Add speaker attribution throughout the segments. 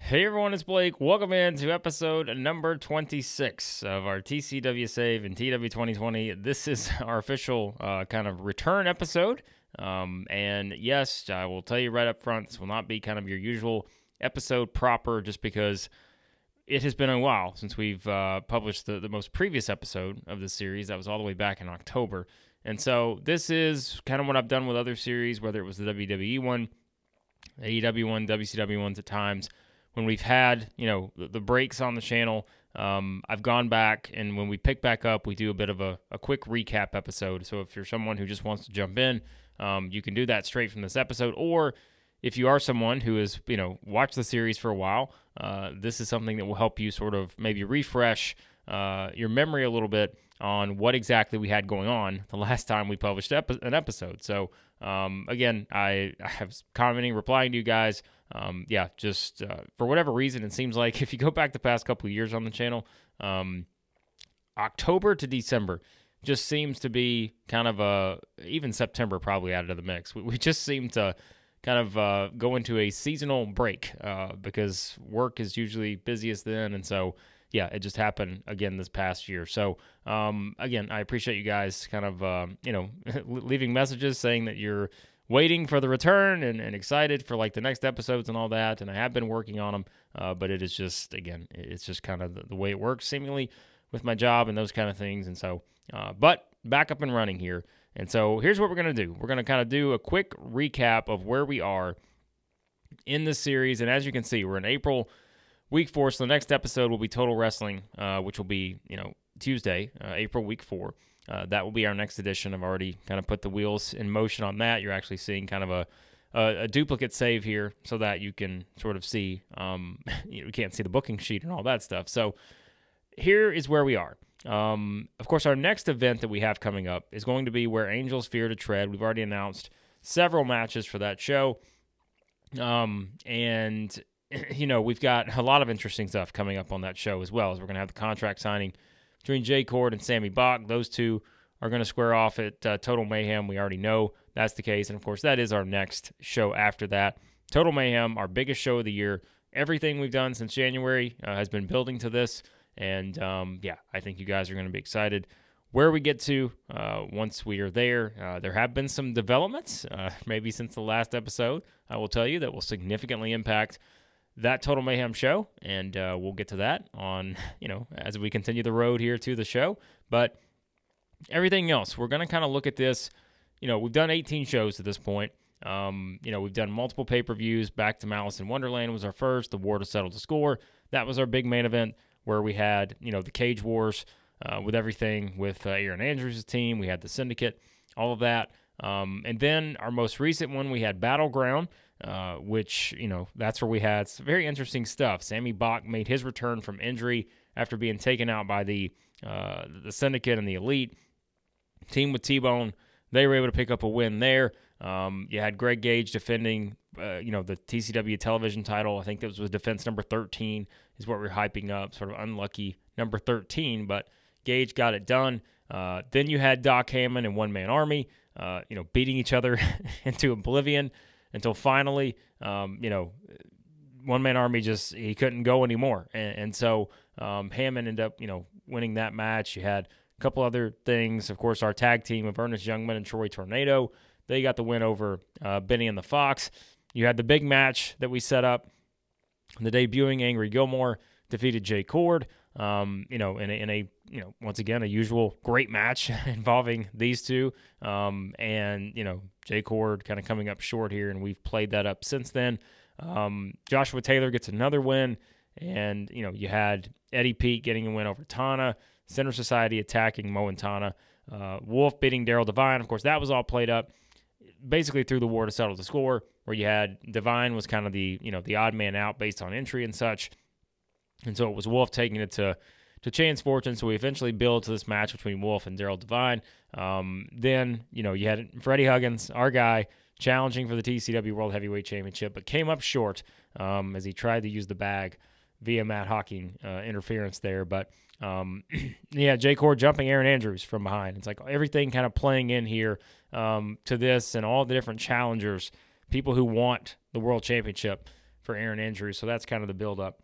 Speaker 1: Hey everyone, it's Blake. Welcome in to episode number 26 of our TCW Save and TW 2020. This is our official kind of return episode. And yes, I will tell you right up front, this will not be kind of your usual episode proper just because it has been a while since we've published the most previous episode of this series. That was all the way back in October. And so this is kind of what I've done with other series, whether it was the WWE one, AEW one, WCW ones at times. When we've had, the breaks on the channel, I've gone back, and when we pick back up, we do a bit of a quick recap episode. So if you're someone who just wants to jump in, you can do that straight from this episode. Or if you are someone who has, watched the series for a while, this is something that will help you sort of maybe refresh your memory a little bit on what exactly we had going on the last time we published an episode. So, again, I have commenting, replying to you guys. For whatever reason, it seems like if you go back the past couple of years on the channel, October to December just seems to be kind of even September probably added to the mix. We just seem to kind of go into a seasonal break because work is usually busiest then. And so, yeah, it just happened again this past year. So, again, I appreciate you guys kind of, leaving messages saying that you're waiting for the return and excited for like the next episodes and all that. And I have been working on them, but it is just, again, it's just kind of the way it works seemingly with my job and those kind of things. And so, but back up and running here. And so here's what we're going to do. We're going to kind of do a quick recap of where we are in this series. And as you can see, we're in April, week 4. So the next episode will be Total Wrestling, which will be, Tuesday, April week 4. That will be our next edition. I've already kind of put the wheels in motion on that. You're actually seeing kind of a duplicate save here so that you can sort of see, you can't see the booking sheet and all that stuff. So here is where we are. Of course, our next event that we have coming up is going to be Where Angels Fear to Tread. We've already announced several matches for that show. And, we've got a lot of interesting stuff coming up on that show as well, as we're going to have the contract signing between Jay Cord and Sammy Bach. Those two are going to square off at Total Mayhem. We already know that's the case. And, of course, that is our next show after that. Total Mayhem, our biggest show of the year. Everything we've done since January has been building to this. And, I think you guys are going to be excited where we get to once we are there. There have been some developments, maybe since the last episode, I will tell you, that will significantly impact that Total Mayhem show, and we'll get to that on, as we continue the road here to the show. But everything else, we're going to kind of look at this. We've done 18 shows at this point. We've done multiple pay-per-views. Back to Malice in Wonderland was our first. The War to Settle the Score. That was our big main event where we had, the Cage Wars with everything with Aaron Andrews' team. We had the Syndicate, all of that. And then our most recent one, we had Battleground, which, that's where we had some very interesting stuff. Sammy Bach made his return from injury after being taken out by the Syndicate and the Elite. Team with T-Bone, they were able to pick up a win there. You had Greg Gage defending, the TCW television title. I think that was defense number 13 is what we're hyping up, sort of unlucky number 13, but Gage got it done. Then you had Doc Hammond and One Man Army, beating each other into oblivion until finally, One Man Army he couldn't go anymore. And so Hammond ended up, winning that match. You had a couple other things. Of course, our tag team of Ernest Youngman and Troy Tornado, they got the win over Benny and the Fox. You had the big match that we set up. The debuting Angry Gilmore defeated Jay Cord, in a once again, a usual great match involving these two. Jay Cord kind of coming up short here, and we've played that up since then. Joshua Taylor gets another win, and, you had Eddie Pete getting a win over Tana, Center Society attacking Mo and Tana, Wolf beating Daryl Devine. Of course, that was all played up basically through the War to Settle the Score, where you had Devine was kind of the odd man out based on entry and such. And so it was Wolf taking it to Chance Fortune. So we eventually build to this match between Wolf and Daryl Devine. Then, you had Freddie Huggins, our guy, challenging for the TCW World Heavyweight Championship, but came up short as he tried to use the bag via Matt Hawking interference there. But, Jay Cord jumping Aaron Andrews from behind. It's like everything kind of playing in here to this and all the different challengers, people who want the World Championship for Aaron Andrews. So that's kind of the build-up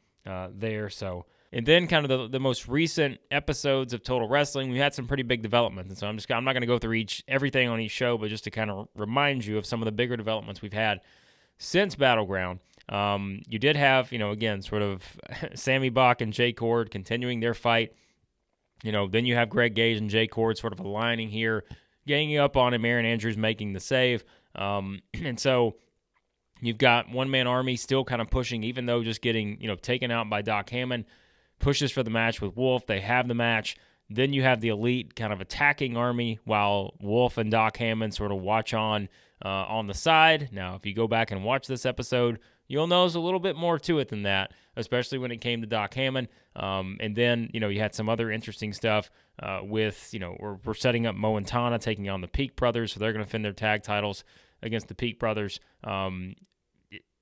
Speaker 1: there. So, and then kind of the most recent episodes of Total Wrestling, we had some pretty big developments. And so I'm not going to go through everything on each show, but just to kind of remind you of some of the bigger developments we've had since Battleground. You did have, again, sort of Sammy Bach and Jay Cord continuing their fight. Then you have Greg Gage and Jay Cord sort of aligning here, ganging up on him, Aaron Andrews making the save. And so you've got one-man army still kind of pushing, even though just getting, taken out by Doc Hammond, pushes for the match with Wolf. They have the match. Then you have the Elite kind of attacking Army while Wolf and Doc Hammond sort of watch on the side. Now, if you go back and watch this episode, you'll know there's a little bit more to it than that, especially when it came to Doc Hammond. And then, you had some other interesting stuff with, we're setting up Mo and Tana taking on the Peak Brothers, so they're going to defend their tag titles against the Peak Brothers.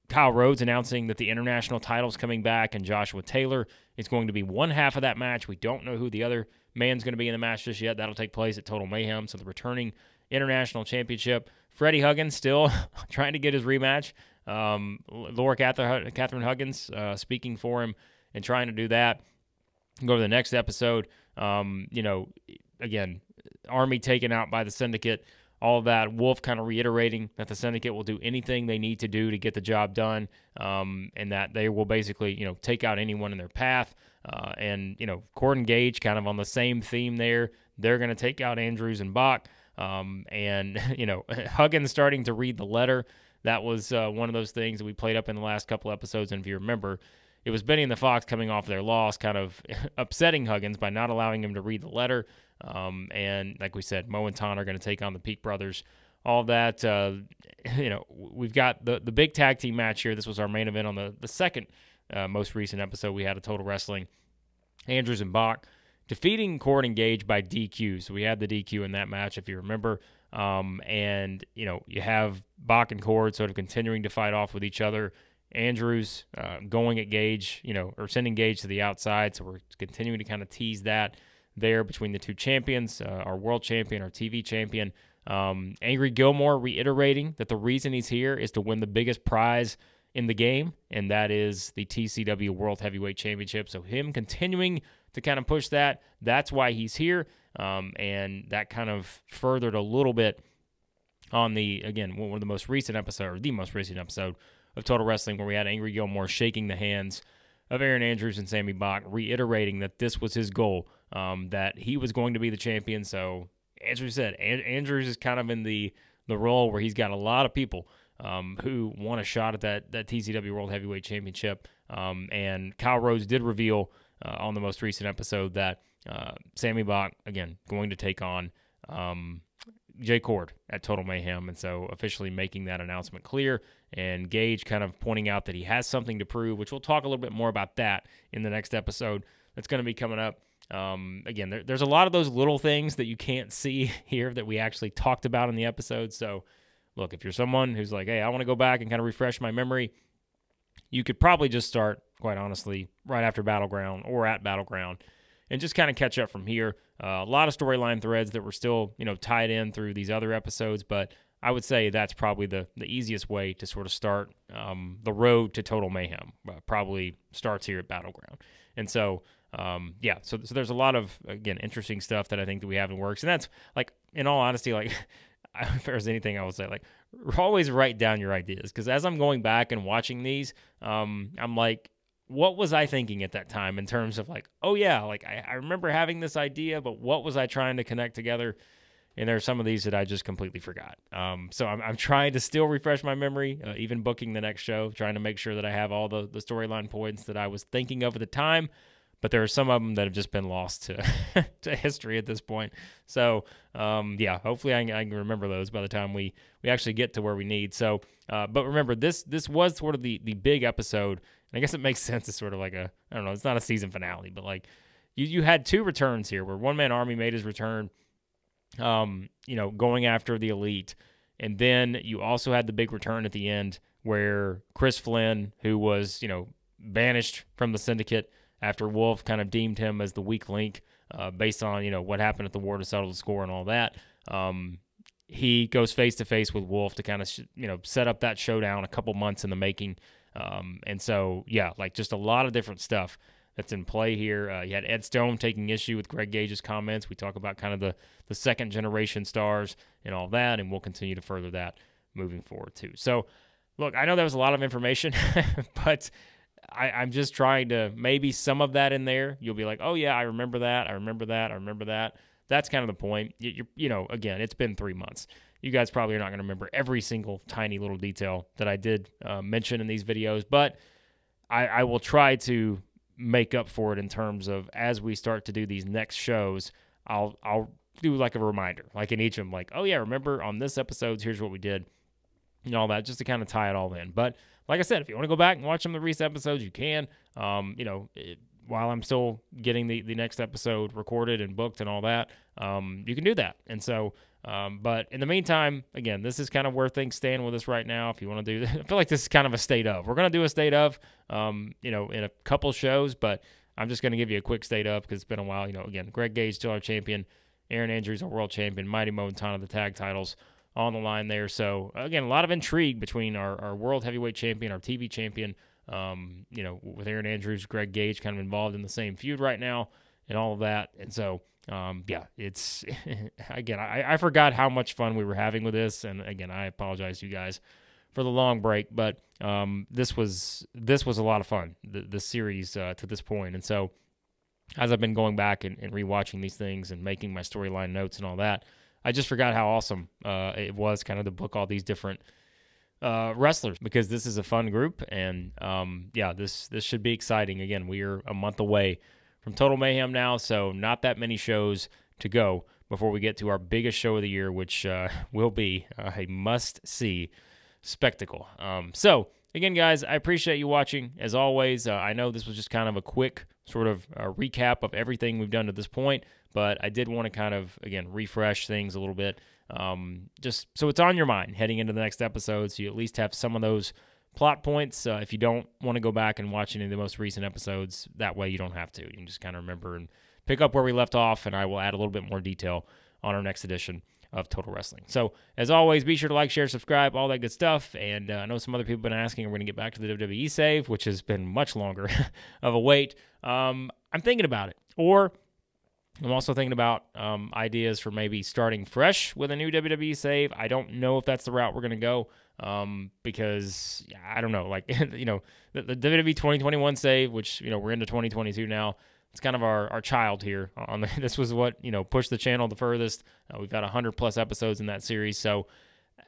Speaker 1: Kyle Rhodes announcing that the international title's coming back, and Joshua Taylor is going to be one half of that match. We don't know who the other man's going to be in the match just yet. That'll take place at Total Mayhem. So the returning international championship. Freddie Huggins still trying to get his rematch. Laura Catherine Huggins speaking for him and trying to do that. Go to the next episode. Again, Army taken out by the Syndicate. All of that, Wolf kind of reiterating that the Syndicate will do anything they need to do to get the job done, and that they will basically, take out anyone in their path. And Cord and Gage kind of on the same theme there. They're going to take out Andrews and Bach. And Huggins starting to read the letter. That was one of those things that we played up in the last couple episodes. And if you remember, it was Benny and the Fox coming off their loss, kind of upsetting Huggins by not allowing him to read the letter. And like we said, Mo and Tana are going to take on the Peak Brothers. All of that, we've got the big tag team match here. This was our main event on the second most recent episode we had of Total Wrestling. Andrews and Bach defeating Cord and Gage by DQ. So we had the DQ in that match, if you remember. And, you have Bach and Cord sort of continuing to fight off with each other. Andrews going at Gage, or sending Gage to the outside. So we're continuing to kind of tease that there between the two champions, our world champion, our TV champion. Angry Gilmore reiterating that the reason he's here is to win the biggest prize in the game, and that is the TCW World Heavyweight Championship. So him continuing to kind of push that, that's why he's here. And that kind of furthered a little bit on one of the most recent episode, or the most recent episode of Total Wrestling, where we had Angry Gilmore shaking the hands of Aaron Andrews and Sammy Bach, reiterating that this was his goal, that he was going to be the champion. So, as we said, Andrews is kind of in the role where he's got a lot of people who want a shot at that TCW World Heavyweight Championship. And Kyle Rhodes did reveal on the most recent episode that Sammy Bach, again, going to take on Jay Cord at Total Mayhem, and so officially making that announcement clear. And Gage kind of pointing out that he has something to prove, which we'll talk a little bit more about that in the next episode that's going to be coming up. Again, there's a lot of those little things that you can't see here that we actually talked about in the episode. So, look, if you're someone who's like, hey, I want to go back and kind of refresh my memory, you could probably just start, quite honestly, right after Battleground or at Battleground and just kind of catch up from here. A lot of storyline threads that were still, tied in through these other episodes, but I would say that's probably the easiest way to sort of start the road to Total Mayhem. Probably starts here at Battleground. And so, so there's a lot of, again, interesting stuff that I think that we have in works. And that's, like, in all honesty, like, if there's anything I would say, like, always write down your ideas. Because as I'm going back and watching these, I'm like, what was I thinking at that time in terms of, like, oh, yeah, like, I remember having this idea, but what was I trying to connect together? And there are some of these that I just completely forgot. So I'm trying to still refresh my memory, even booking the next show, trying to make sure that I have all the storyline points that I was thinking of at the time. But there are some of them that have just been lost to history at this point. So, hopefully I can remember those by the time we actually get to where we need. So, but remember, this was sort of the big episode. And I guess it makes sense as sort of like it's not a season finale, but like you had two returns here where One Man Army made his return, going after the Elite. And then you also had the big return at the end where Chris Flynn, who was, banished from the Syndicate after Wolf kind of deemed him as the weak link based on, what happened at the war to settle the score and all that. He goes face-to-face with Wolf to kind of, set up that showdown a couple months in the making. And so, yeah, like just a lot of different stuff that's in play here. You had Ed Stone taking issue with Greg Gage's comments. We talk about kind of the second generation stars and all that, and we'll continue to further that moving forward too. So, look, I know that was a lot of information, but I'm just trying to maybe some of that in there. You'll be like, oh yeah, I remember that. I remember that. I remember that. That's kind of the point. You know, again, it's been 3 months. You guys probably are not going to remember every single tiny little detail that I did mention in these videos, but I will try to make up for it in terms of as we start to do these next shows, I'll do like a reminder, like in each of them, like, oh yeah, remember on this episode, here's what we did, and all that, just to kind of tie it all in. But like I said, if you want to go back and watch some of the recent episodes, you can. You know, while I'm still getting the next episode recorded and booked and all that, you can do that. And so, but in the meantime, again, this is kind of where things stand with us right now. If you want to do, I feel like this is kind of a state of. We're going to do a state of, you know, in a couple shows, but I'm just going to give you a quick state of because it's been a while. You know, again, Greg Gage still our champion, Aaron Andrews our world champion, Mighty Mo and Tana the tag titles on the line there. So again, a lot of intrigue between our world heavyweight champion, our TV champion. You know, with Aaron Andrews, Greg Gage kind of involved in the same feud right now and all of that. And so, yeah, it's, again, I forgot how much fun we were having with this. And again, I apologize to you guys for the long break, but this was a lot of fun, the series to this point. And so as I've been going back and rewatching these things and making my storyline notes and all that, I just forgot how awesome it was kind of to book all these different wrestlers, because this is a fun group, and yeah, this should be exciting. Again, we are a month away from Total Mayhem now, so not that many shows to go before we get to our biggest show of the year, which will be a must-see spectacle. So again, guys, I appreciate you watching as always. I know this was just kind of a quick sort of recap of everything we've done to this point, but I did want to kind of, again, refresh things a little bit, just so it's on your mind heading into the next episode, so you at least have some of those plot points. If you don't want to go back and watch any of the most recent episodes, that way you don't have to. You can just kind of remember and pick up where we left off, and I will add a little bit more detail on our next edition of Total Wrestling. So, as always, be sure to like, share, subscribe, all that good stuff. And I know some other people have been asking, we're going to get back to the WWE save, which has been much longer of a wait. I'm thinking about it. Or I'm also thinking about ideas for maybe starting fresh with a new WWE save. I don't know if that's the route we're going to go, because I don't know. Like, you know, the WWE 2021 save, which, you know, we're into 2022 now. It's kind of our child here. This was what, you know, pushed the channel the furthest. We've got 100+ episodes in that series, so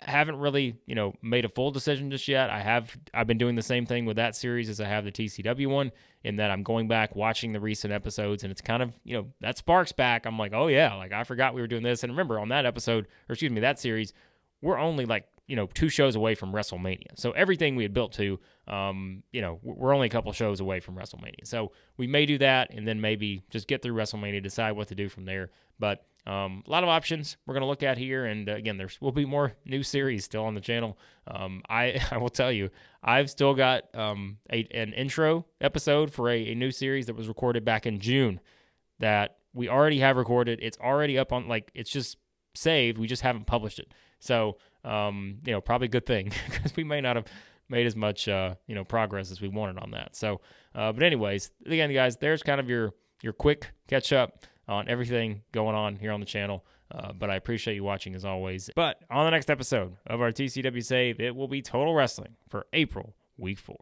Speaker 1: I haven't really, you know, made a full decision just yet. I've been doing the same thing with that series as I have the TCW one, in that I'm going back, watching the recent episodes, and it's kind of, you know, that sparks back. I'm like, oh yeah, like I forgot we were doing this. And remember, on that episode, or excuse me, that series, we're only like, you know, 2 shows away from WrestleMania. So everything we had built to, you know, we're only a couple shows away from WrestleMania. So we may do that and then maybe just get through WrestleMania, decide what to do from there. But a lot of options we're going to look at here. And again, there will be more new series still on the channel. I will tell you, I've still got an intro episode for a new series that was recorded back in June that we already have recorded. It's already up on, like, it's just saved. We just haven't published it. So, you know, probably a good thing, because we may not have made as much, you know, progress as we wanted on that. So, but anyways, again, guys, there's kind of your quick catch up on everything going on here on the channel. But I appreciate you watching as always. But on the next episode of our TCW save, it will be Total Wrestling for April Week 4.